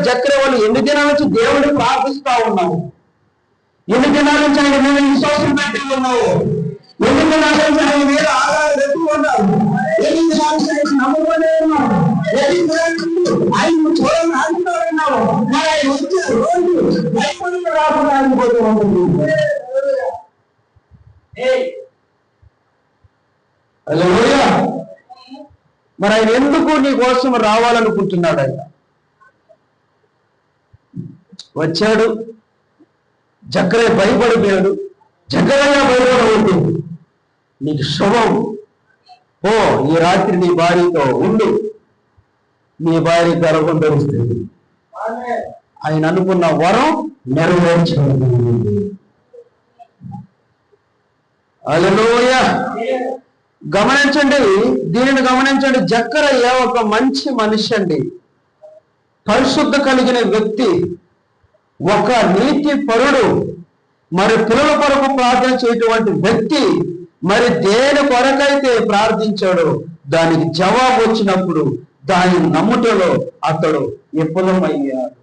జక్కర వాళ్ళు ఎన్ని దినాల నుంచి దేవుడిని ప్రార్థిస్తా ఉన్నావు, ఎన్ని దినాల నుంచి ఆయన మీద విశ్వాసం పెట్టి ఉన్నావు, ఎన్ని దినాల నుంచి ఆయన మీద ఆధారం పెట్టి ఉన్నావు, ఎన్ని దినాల నుంచి ఆయన నమ్మకనే ఉన్నావు, ఎన్ని దినాల నుంచి ఆయన చూడాలని ఆడుతూ ఉన్నావు. మరి ఆయన వచ్చే రోజు భయపడి రాకుండా ఆగిపోతూ ఉంటుంది. హల్లెలూయా. మరి ఆయన ఎందుకు నీ కోసం రావాలనుకుంటున్నాడు? ఆయన వచ్చాడు, జక్కరే భయపడిపోయాడు. జక్కరయ్య భయపడవద్దు, నీకు శుభం, ఓ ఈ రాత్రి నీ భార్యతో ఉండు, నీ భార్య గర్భం ధరిస్తుంది. ఆయన అనుకున్న వరం నెరవేర్చబడింది. హల్లెలూయా. గమనించండి, దీనిని గమనించండి. జక్కరయ్య ఒక మంచి మనిషి అండి, పరిశుద్ధ కలిగిన వ్యక్తి, ఒక నీతి పరుడు, మరి పిల్లల కొరకు ప్రార్థన చేయటువంటి వ్యక్తి. మరి దేని కొరకైతే ప్రార్థించాడో దానికి జవాబు వచ్చినప్పుడు దాని నమ్ముటలో అతడు విఫలమయ్యాడు.